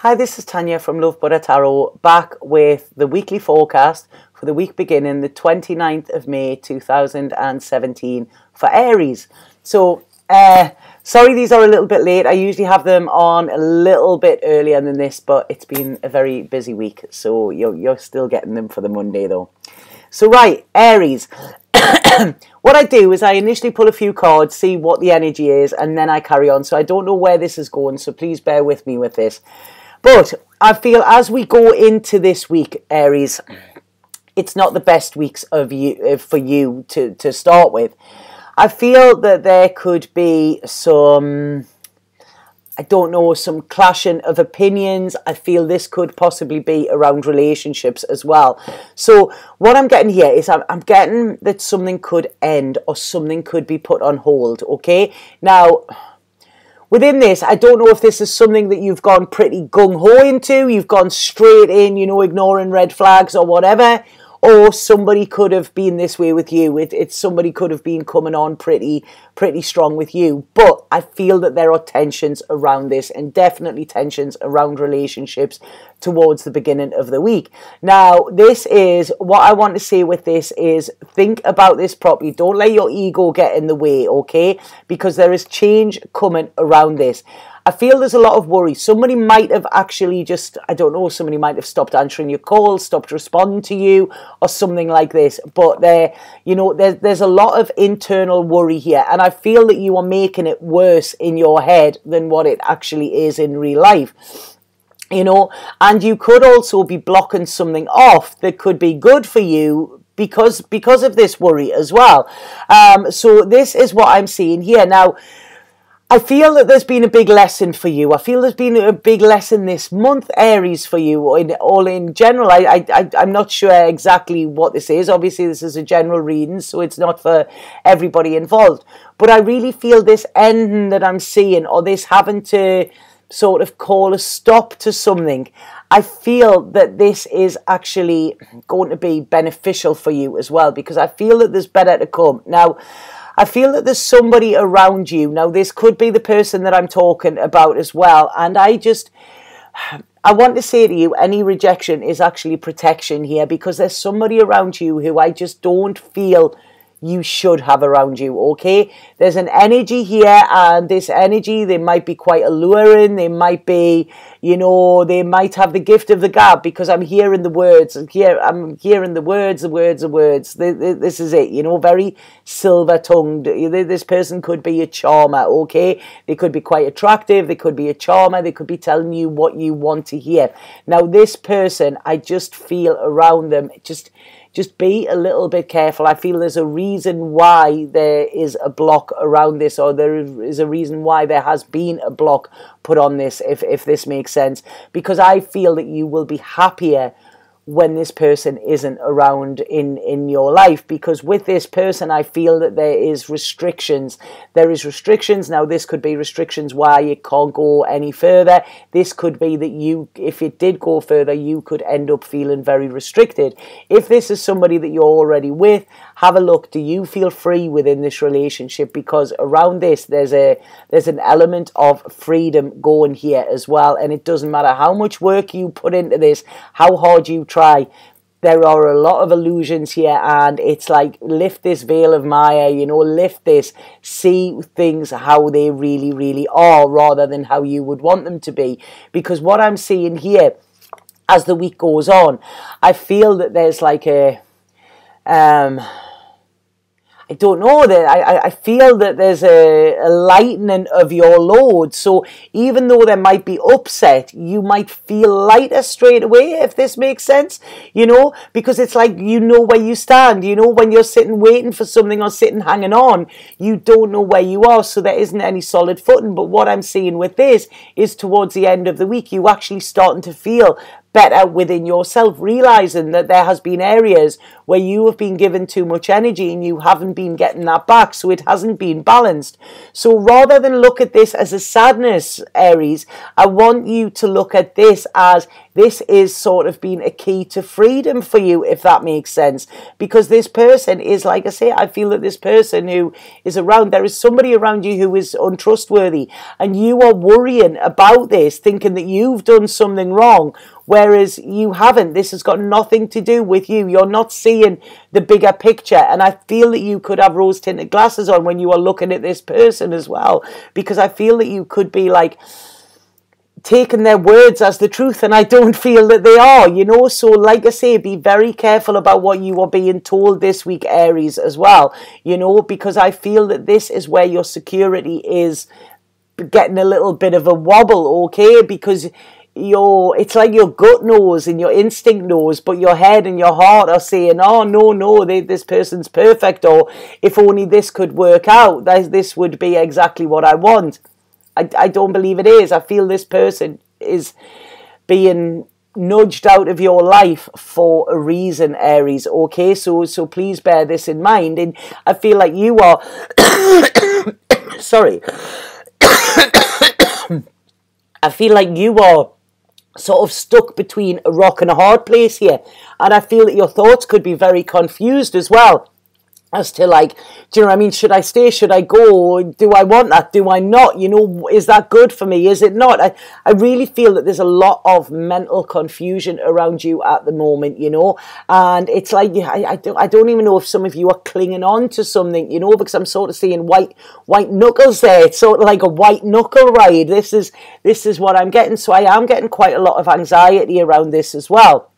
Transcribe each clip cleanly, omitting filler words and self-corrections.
Hi, this is Tanya from Love Buddha Tarot, back with the weekly forecast for the week beginning the 29th of May 2017 for Aries. So, sorry these are a little bit late. I usually have them on a little bit earlier than this, but it's been a very busy week, so you're still getting them for the Monday though. So right, Aries. What I do is I initially pull a few cards, see what the energy is, and then I carry on. So I don't know where this is going, so please bear with me with this. But I feel as we go into this week, Aries, it's not the best weeks for you to start with. I feel that there could be some, I don't know, some clashing of opinions. I feel this could possibly be around relationships as well. So what I'm getting here is I'm getting that something could end or something could be put on hold, okay? Now, within this, I don't know if this is something that you've gone pretty gung-ho into, you've gone straight in, you know, ignoring red flags or whatever, or somebody could have been this way with you. Somebody could have been coming on pretty strong with you. But I feel that there are tensions around this, and definitely tensions around relationships towards the beginning of the week. Now, this is what I want to say with this is think about this properly. Don't let your ego get in the way, okay? Because there is change coming around this. I feel there's a lot of worry. Somebody might have actually just, I don't know, somebody might have stopped answering your calls, stopped responding to you, or something like this. But there's a lot of internal worry here. And I feel that you are making it worse in your head than what it actually is in real life. You know, and you could also be blocking something off that could be good for you because of this worry as well. So this is what I'm seeing here. Now, I feel that there's been a big lesson for you. I feel there's been a big lesson this month, Aries, for you, all in general. I'm not sure exactly what this is. Obviously, this is a general reading, so it's not for everybody involved. But I really feel this ending that I'm seeing, or this having to sort of call a stop to something, I feel that this is actually going to be beneficial for you as well, because I feel that there's better to come. Now, I feel that there's somebody around you. Now, this could be the person that I'm talking about as well. And I want to say to you, any rejection is actually protection here, because there's somebody around you who I just don't feel you should have around you, okay? There's an energy here, and this energy, they might be quite alluring. They might be, you know, they might have the gift of the gab, because I'm hearing the words. I'm hearing the words. This is it, you know, very silver-tongued. This person could be a charmer, okay? They could be quite attractive. They could be a charmer. They could be telling you what you want to hear. Now, this person, I just feel around them, just be a little bit careful. I feel there's a reason why there is a block around this, or there is a reason why there has been a block put on this, if this makes sense. Because I feel that you will be happier when this person isn't around in your life, because with this person I feel that there is restrictions. There is restrictions. Now, this could be restrictions why you can't go any further. This could be that you, if it did go further, you could end up feeling very restricted. If this is somebody that you're already with, have a look. Do you feel free within this relationship? Because around this there's an element of freedom going here as well, and it doesn't matter how much work you put into this, how hard you try. There are a lot of illusions here, and it's like, lift this veil of Maya, you know, lift this, see things how they really are, rather than how you would want them to be. Because what I'm seeing here, as the week goes on, I feel that there's like a I don't know, that I feel that there's a lightening of your load. So even though there might be upset, you might feel lighter straight away, if this makes sense, you know, because it's like, you know where you stand. You know, when you're sitting waiting for something or sitting hanging on, you don't know where you are, so there isn't any solid footing. But what I'm seeing with this is towards the end of the week, you actually starting to feel better within yourself, realizing that there has been areas where you have been given too much energy and you haven't been getting that back, so it hasn't been balanced. So rather than look at this as a sadness, Aries, I want you to look at this as this is sort of been a key to freedom for you, if that makes sense. Because this person is, like I say, I feel that this person who is around, there is somebody around you who is untrustworthy, and you are worrying about this, thinking that you've done something wrong, whereas you haven't. This has got nothing to do with you. You're not seeing the bigger picture. And I feel that you could have rose-tinted glasses on when you are looking at this person as well, because I feel that you could be like taking their words as the truth, and I don't feel that they are, you know. So like I say, be very careful about what you are being told this week, Aries, as well, you know, because I feel that this is where your security is getting a little bit of a wobble, okay, because it's like your gut knows and your instinct knows, but your head and your heart are saying, oh, no, this person's perfect, or if only this could work out, this would be exactly what I want. I don't believe it is. I feel this person is being nudged out of your life for a reason, Aries, okay? So please bear this in mind. And I feel like you are... Sorry. I feel like you are sort of stuck between a rock and a hard place here. And I feel that your thoughts could be very confused as well, as to like, do you know what I mean? Should I stay? Should I go? Do I want that? Do I not? You know, is that good for me? Is it not? I really feel that there's a lot of mental confusion around you at the moment, you know, and it's like, I don't even know if some of you are clinging on to something, you know, because I'm sort of seeing white knuckles there. It's sort of like a white knuckle ride. This is what I'm getting. So I am getting quite a lot of anxiety around this as well.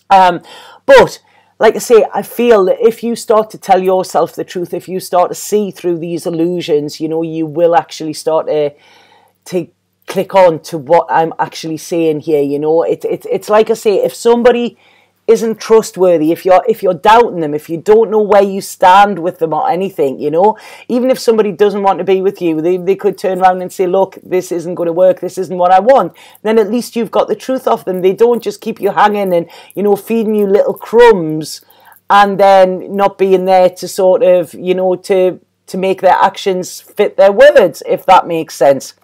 But like I say, I feel that if you start to tell yourself the truth, if you start to see through these illusions, you know, you will actually start to click on to what I'm actually saying here, you know. It's like I say, if somebody isn't trustworthy, if you're doubting them, if you don't know where you stand with them or anything, you know, even if somebody doesn't want to be with you, they could turn around and say, look, this isn't going to work, this isn't what I want, then at least you've got the truth of them. They don't just keep you hanging and, you know, feeding you little crumbs and then not being there to sort of, you know, to make their actions fit their words, if that makes sense.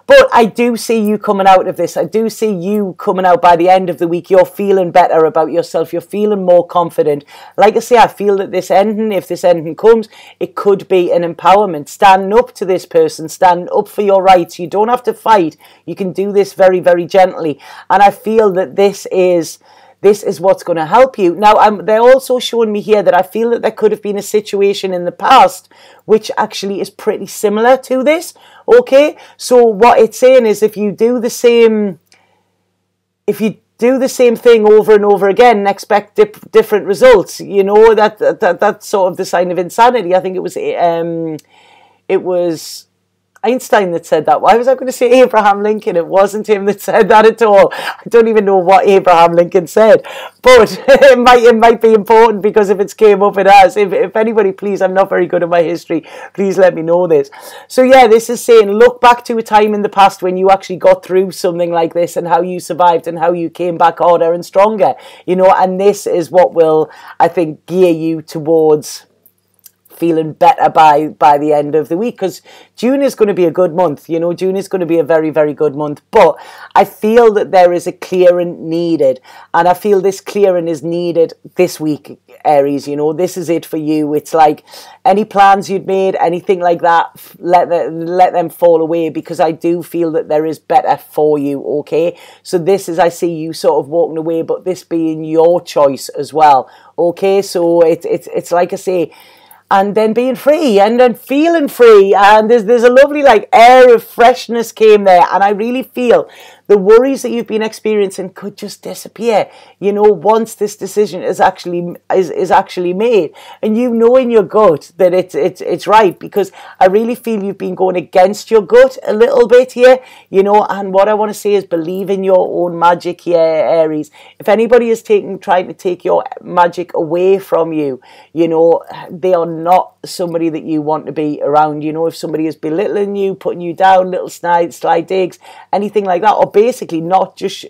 But I do see you coming out of this. I do see you coming out by the end of the week. You're feeling better about yourself. You're feeling more confident. Like I say, I feel that this ending, if this ending comes, it could be an empowerment. Standing up to this person, standing up for your rights. You don't have to fight. You can do this very, very gently. And I feel that this is what's going to help you. Now, they're also showing me here that I feel that there could have been a situation in the past which actually is pretty similar to this, okay? So what it's saying is if you do the same thing over and over again and expect different results, you know, that's sort of the sign of insanity. I think it was Einstein that said that. Why was I going to say Abraham Lincoln? It wasn't him that said that at all. I don't even know what Abraham Lincoln said, but it might be important, because if it's came up, it has. If anybody, please, I'm not very good at my history, please let me know this. So yeah, this is saying look back to a time in the past when you actually got through something like this and how you survived and how you came back harder and stronger, you know, and this is what will, I think, gear you towards feeling better by the end of the week, because June is going to be a good month, you know. June is going to be a very, very good month, but I feel that there is a clearing needed, and I feel this clearing is needed this week, Aries, you know. This is it for you. It's like any plans you'd made, anything like that, let them fall away, because I do feel that there is better for you, okay? So this is, I see you sort of walking away, but this being your choice as well, okay? So it's like I say, and then being free and then feeling free, and there's a lovely like air of freshness came there, and I really feel the worries that you've been experiencing could just disappear, you know, once this decision is actually made, and you know in your gut that it's right, because I really feel you've been going against your gut a little bit here, you know. And what I want to say is believe in your own magic here, Aries. If anybody is trying to take your magic away from you, you know, they are not somebody that you want to be around. You know, if somebody is belittling you, putting you down, little sly digs, anything like that, or basically not just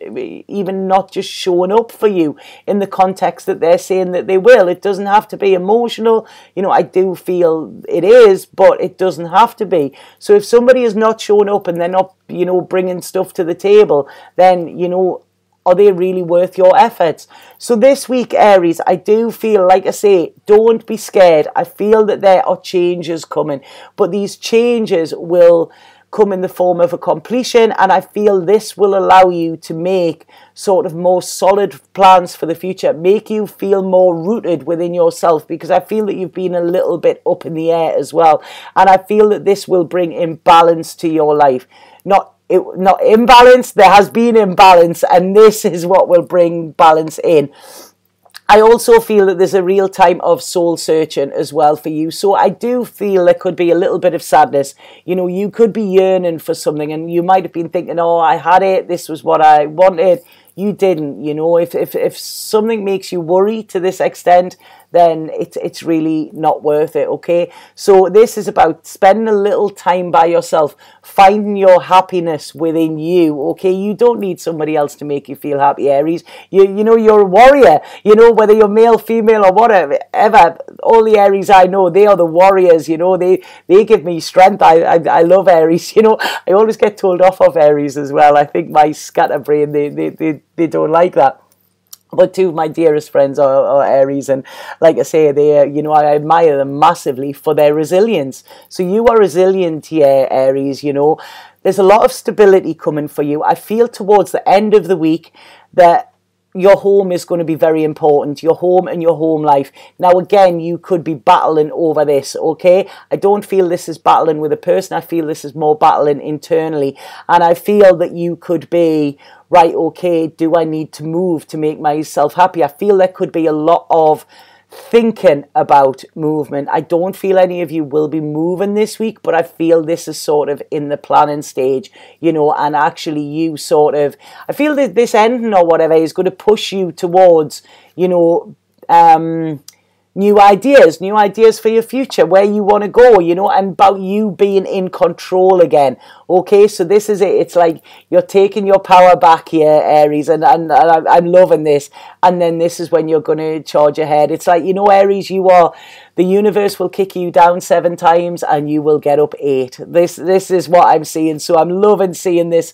showing up for you in the context that they're saying that they will. It doesn't have to be emotional. You know, I do feel it is, but it doesn't have to be. So if somebody is not showing up and they're not, you know, bringing stuff to the table, then, you know, are they really worth your efforts? So this week, Aries, I do feel, like I say, don't be scared. I feel that there are changes coming, but these changes will come in the form of a completion, and I feel this will allow you to make sort of more solid plans for the future, make you feel more rooted within yourself, because I feel that you've been a little bit up in the air as well, and I feel that this will bring imbalance to your life. Not imbalance, there has been imbalance, and this is what will bring balance in. I also feel that there's a real time of soul searching as well for you. So I do feel there could be a little bit of sadness. You know, you could be yearning for something, and you might have been thinking, oh, I had it, this was what I wanted. You didn't. You know, if something makes you worry to this extent, then it's really not worth it, okay? So this is about spending a little time by yourself, finding your happiness within you, okay? You don't need somebody else to make you feel happy, Aries. You know, you're a warrior, you know, whether you're male, female, or whatever, all the Aries I know, they are the warriors, you know, they give me strength. I love Aries, you know. I always get told off of Aries as well. I think my scatterbrain, they don't like that. But two of my dearest friends are Aries, and like I say, they, you know, I admire them massively for their resilience. So you are resilient here, Aries, you know. There's a lot of stability coming for you. I feel towards the end of the week that your home is going to be very important, your home and your home life. Now, again, you could be battling over this, okay? I don't feel this is battling with a person. I feel this is more battling internally. And I feel that you could be, right, okay, do I need to move to make myself happy? I feel there could be a lot of thinking about movement. I don't feel any of you will be moving this week, but I feel this is sort of in the planning stage, you know, and actually you sort of, I feel that this ending or whatever is going to push you towards, you know, new ideas for your future, where you want to go, you know, and about you being in control again. Okay, so this is it. It's like you're taking your power back here, Aries, and I'm loving this. And then this is when you're going to charge ahead. It's like, you know, Aries, the universe will kick you down 7 times and you will get up 8. This is what I'm seeing. So I'm loving seeing this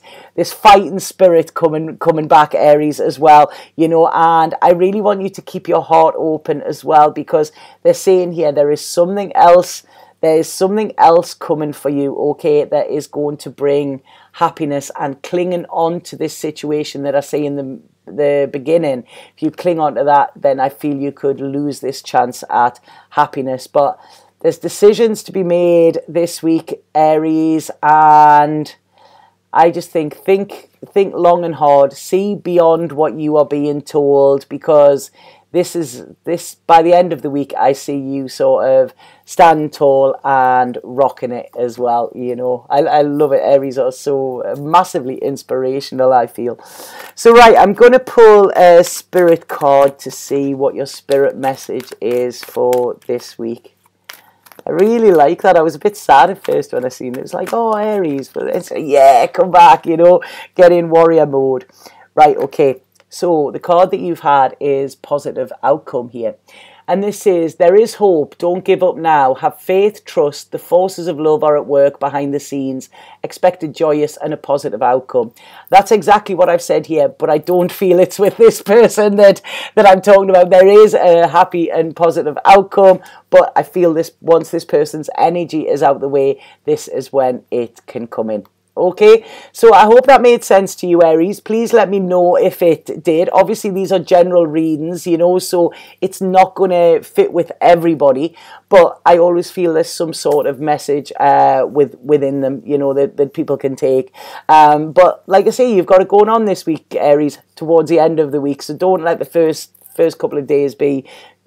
fighting spirit coming back, Aries, as well, you know. And I really want you to keep your heart open as well, because they're saying here there is something else. There is something else coming for you, okay, that is going to bring happiness, and clinging on to this situation that I say in the beginning. If you cling on to that, then I feel you could lose this chance at happiness. But there's decisions to be made this week, Aries, and I just think long and hard, see beyond what you are being told, because this by the end of the week, I see you sort of stand tall and rocking it as well, you know. I love it. Aries are so massively inspirational, I feel. So right, I'm going to pull a spirit card to see what your spirit message is for this week. I really like that. I was a bit sad at first when I seen it. It was like, oh, Aries, but it's yeah, come back, you know, get in warrior mode. Right, okay. So the card that you've had is positive outcome here. And this is, there is hope. Don't give up now. Have faith, trust. The forces of love are at work behind the scenes. Expect a joyous and a positive outcome. That's exactly what I've said here, but I don't feel it's with this person that I'm talking about. There is a happy and positive outcome, but I feel this, once this person's energy is out the way, this is when it can come in. Okay, so I hope that made sense to you, Aries. Please let me know if it did. Obviously, these are general readings, you know, so it's not going to fit with everybody. But I always feel there's some sort of message within them, you know, that people can take. But like I say, you've got it going on this week, Aries, towards the end of the week. So don't let the first first couple of days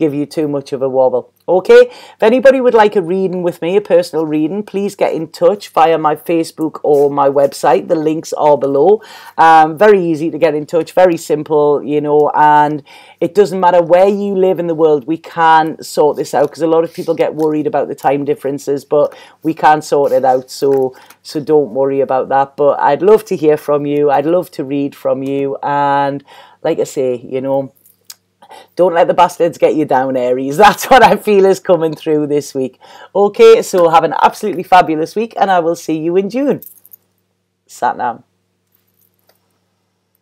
give you too much of a wobble. Okay, if anybody would like a reading with me, a personal reading, please get in touch via my Facebook or my website. The links are below. Very easy to get in touch, very simple, you know, and it doesn't matter where you live in the world, we can sort this out, because a lot of people get worried about the time differences, but we can sort it out, so don't worry about that. But I'd love to hear from you. I'd love to read from you, and like I say, you know, don't let the bastards get you down, Aries. That's what I feel is coming through this week. Okay, so have an absolutely fabulous week, and I will see you in June. Sat now.